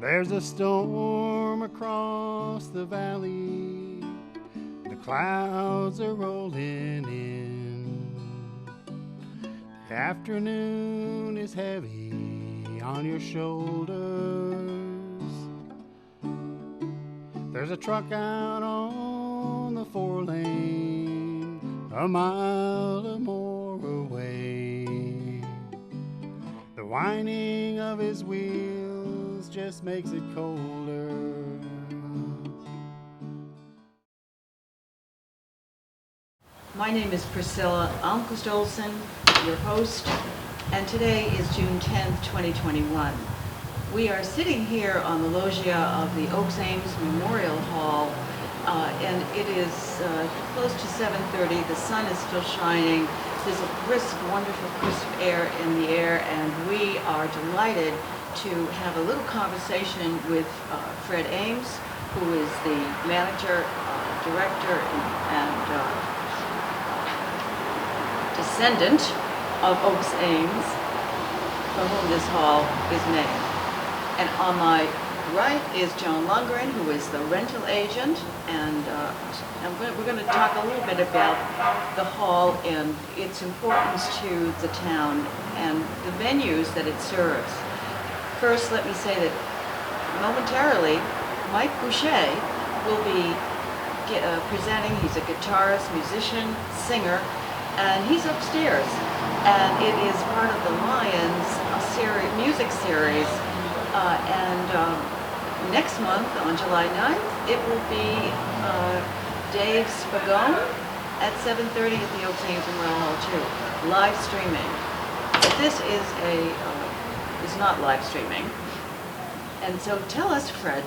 There's a storm across the valley. The clouds are rolling in. The afternoon is heavy on your shoulders. There's a truck out on the 4-lane, a mile or more away. The whining of his wheels just makes it colder. My name is Priscilla Almquist-Olsen, your host, and today is June 10th, 2021. We are sitting here on the loggia of the Ames Memorial Hall, and it is close to 7:30. The sun is still shining. There's a brisk, wonderful, crisp air in the air, and we are delighted to have a little conversation with Fred Ames, who is the manager, director, and descendant of Ames, for whom this hall is named. And on my right is Joan Lundgren, who is the rental agent, and we're going to talk a little bit about the hall and its importance to the town and the venues that it serves. First, let me say that momentarily, Mike Boucher will be presenting. He's a guitarist, musician, singer, and he's upstairs. And it is part of the Lions music series. Next month, on July 9th, it will be Dave Spagone at 7:30 at the Ames Memorial Hall too, live streaming. But this is not live streaming. And so tell us, Fred,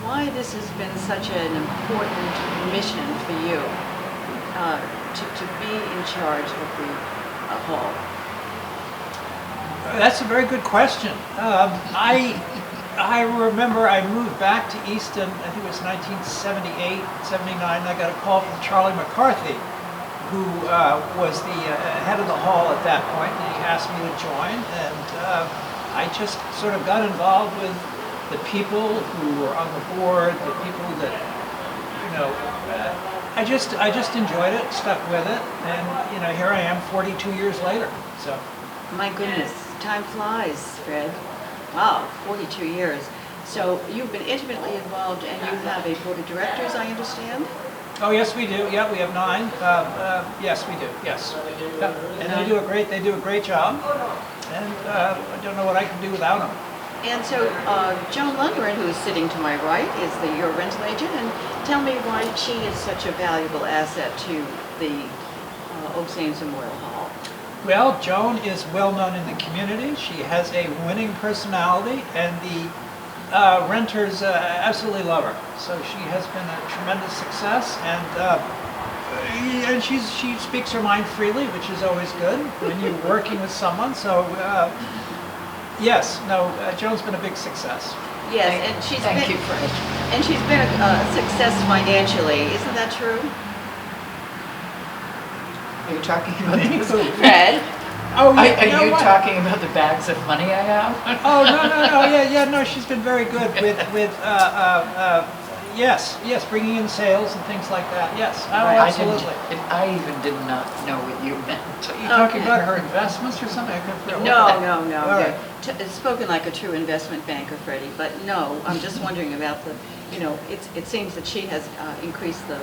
why this has been such an important mission for you to be in charge of the hall. That's a very good question. I remember I moved back to Easton, I think it was 1978, 79. I got a call from Charlie McCarthy, who was the head of the hall at that point, and he asked me to join. And I just sort of got involved with the people who were on the board, the people that, I just enjoyed it, stuck with it, and here I am 42 years later. So. My goodness, time flies, Fred. Wow, 42 years. So you've been intimately involved, and you have a board of directors, I understand? Oh yes, we do. Yeah, we have 9. Yes, we do. Yes, and they do a great job. And I don't know what I can do without them. And so Joan Lundgren, who is sitting to my right, is your rental agent. And tell me why she is such a valuable asset to the Ames Memorial Hall. Well, Joan is well known in the community. She has a winning personality, and the renters absolutely love her. So she has been a tremendous success, and she speaks her mind freely, which is always good when you're working with someone. So yes, no, Joan's been a big success. Yes, and she's been a success financially. Isn't that true? Are you talking about this? Fred? Oh, yeah. Are you talking about the bags of money I have? Oh, no, no, she's been very good with yes, bringing in sales and things like that. Yes, absolutely. I even did not know what you meant. Are you talking about her investments or something? No. Right. It's spoken like a true investment banker, Freddie, but no, I'm just wondering about the, it seems that she has increased the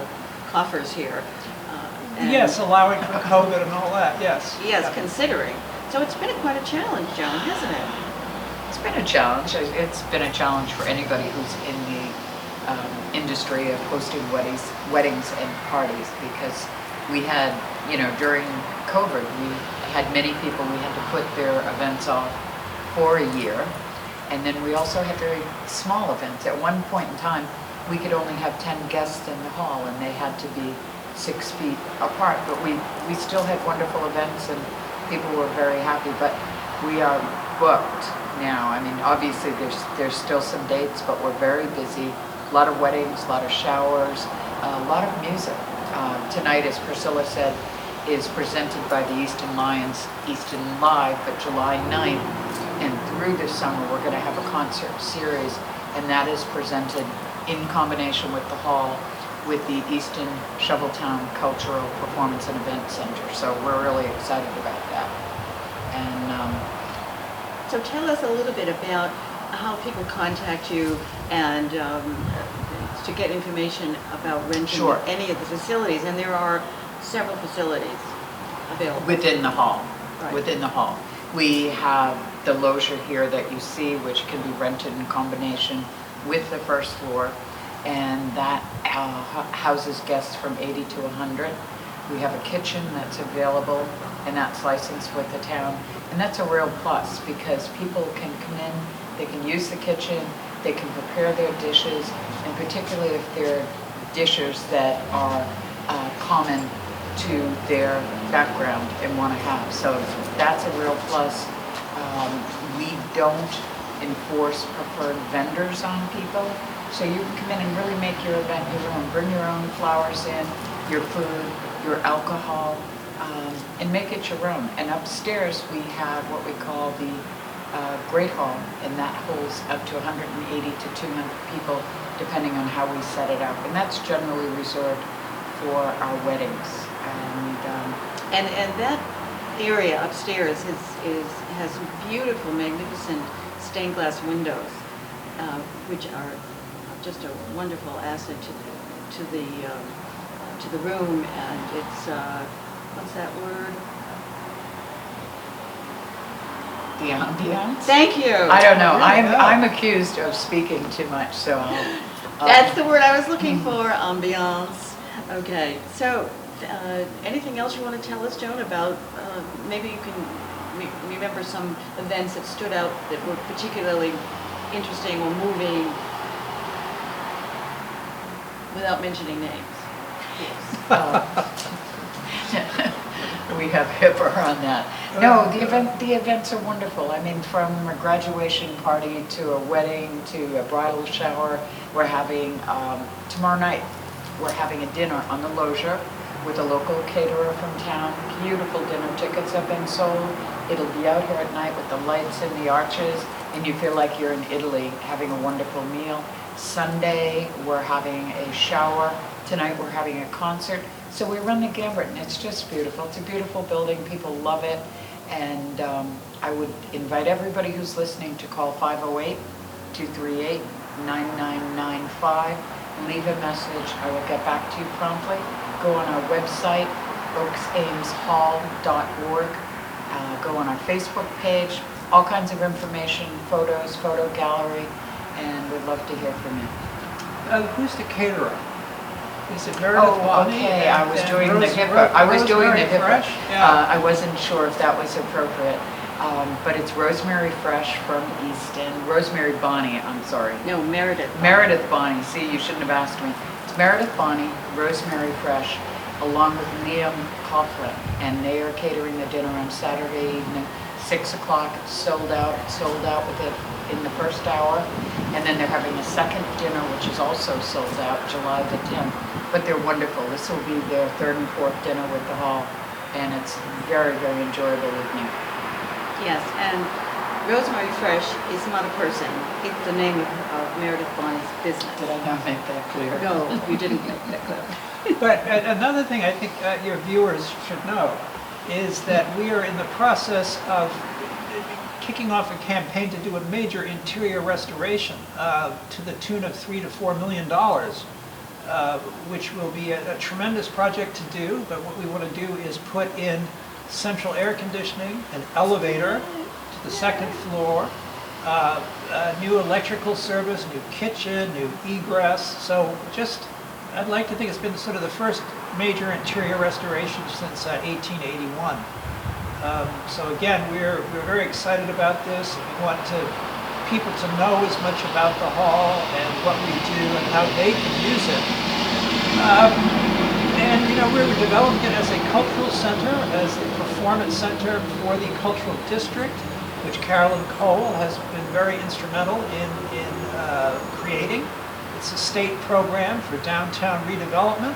coffers here. Yes, allowing for COVID and all that, yes. Yes, yeah. Considering. So it's been quite a challenge, Joan, hasn't it? It's been a challenge. It's been a challenge for anybody who's in the industry of hosting weddings and parties, because we had, during COVID, we had many people, we had to put their events off for a year. And then we also had very small events. At one point in time, we could only have 10 guests in the hall, and they had to be 6 feet apart, but we still had wonderful events and people were very happy, but we are booked now. I mean, obviously there's still some dates, but we're very busy. A lot of weddings, a lot of showers, a lot of music. Tonight, as Priscilla said, is presented by the Easton Lions, Easton Live, but July 9th, and through this summer, we're going to have a concert series, and that is presented in combination with the hall with the Easton Shoveltown Cultural Performance and Event Center. So we're really excited about that. And So tell us a little bit about how people contact you and to get information about renting Sure. any of the facilities. And there are several facilities available. within the hall, Right. within the hall. We have the loggia here that you see, which can be rented in combination with the first floor, and that houses guests from 80 to 100. We have a kitchen that's available, and that's licensed with the town, and that's a real plus because people can come in, they can use the kitchen, they can prepare their dishes, and particularly if they're dishes that are common to their background and want to have. So that's a real plus. We don't enforce preferred vendors on people, so you can come in and really make your event your own. Bring your own flowers in, your food, your alcohol, and make it your own. And upstairs we have what we call the Great Hall, and that holds up to 180 to 200 people, depending on how we set it up. And that's generally reserved for our weddings. And that area upstairs has beautiful, magnificent stained glass windows, which are just a wonderful asset to the room. And it's what's that word? The ambiance? Thank you. I don't know. Really? I'm accused of speaking too much, so That's the word I was looking for, ambiance. Okay, so anything else you want to tell us, Joan, about, maybe you can remember some events that stood out that were particularly interesting or moving without mentioning names? Yes. we have HIPAA on that. No, the events are wonderful. I mean, from a graduation party to a wedding to a bridal shower, we're having, tomorrow night, we're having a dinner on the loggia with a local caterer from town. Beautiful dinner. Tickets have been sold. It'll be out here at night with the lights and the arches, and you feel like you're in Italy having a wonderful meal. Sunday, we're having a shower. Tonight, we're having a concert. So we run the gamut, and it's just beautiful. It's a beautiful building. People love it. And I would invite everybody who's listening to call 508-238-9995. Leave a message. I will get back to you promptly. Go on our website, oaksameshall.org. Go on our Facebook page. All kinds of information, photos, photo gallery, and we'd love to hear from you. Who's the caterer? Is it Meredith Bonnie? Okay. I was doing the HIPAA. Fresh? Yeah. I wasn't sure if that was appropriate. But it's Rosemary Fresh from Easton. Rosemary Bonnie, I'm sorry. No, Meredith. Meredith Bonnie. See, you shouldn't have asked me. It's Meredith Bonnie, Rosemary Fresh, along with Liam Coughlin. And they are catering the dinner on Saturday evening, 6 o'clock, sold out with it in the first hour. And then they're having a second dinner, which is also sold out, July the 10th. But they're wonderful. This will be their third and fourth dinner with the hall. And it's very, very enjoyable evening. Yes, and Rosemary Fresh is not a person. It's the name of Meredith Bonnie's business. Did I not make that clear? No, you didn't make that clear. But another thing I think your viewers should know is that we are in the process of kicking off a campaign to do a major interior restoration to the tune of $3 to $4 million, which will be a tremendous project to do. But what we want to do is put in central air conditioning, an elevator to the second floor, new electrical service, new kitchen, new egress. So I'd like to think it's been sort of the first major interior restoration since 1881. So again, we're very excited about this. We want people to know as much about the hall and what we do and how they can use it. And we're developing it as a cultural center, as the performance center for the cultural district, which Carolyn Cole has been very instrumental in creating. It's a state program for downtown redevelopment.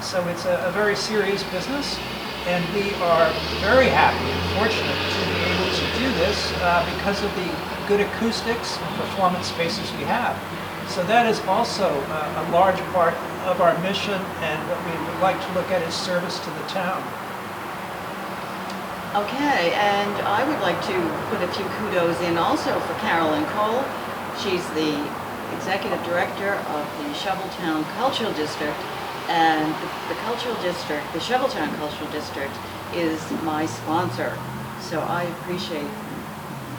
So it's a very serious business. And we are very happy and fortunate to be able to do this because of the good acoustics and performance spaces we have. So that is also a large part of our mission, and what we would like to look at is service to the town. Okay, and I would like to put a few kudos in also for Carolyn Cole. She's the Executive Director of the Shoveltown Cultural District, and the Cultural District, the Shoveltown Cultural District, is my sponsor. So I appreciate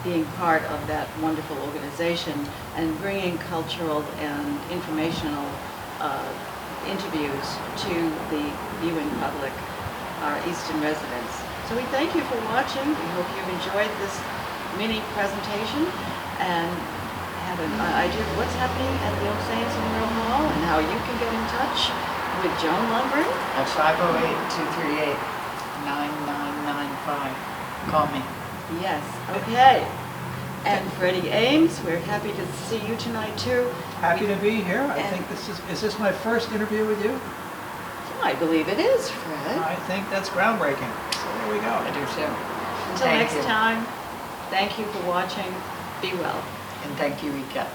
being part of that wonderful organization and bringing cultural and informational interviews to the viewing public, our Easton residents. So we thank you for watching. We hope you've enjoyed this mini presentation and have an idea of what's happening at the Oaks Ames Memorial Hall and how you can get in touch with Joan Lundgren. At 508-238-9995. Call me. Yes, okay. And Freddie Ames, we're happy to see you tonight too. Happy to be here. I think this is this my first interview with you? I believe it is, Fred. I think that's groundbreaking. So there we go. I do too. Until Thank next you. time, thank you for watching. Be well. And thank you, Ika.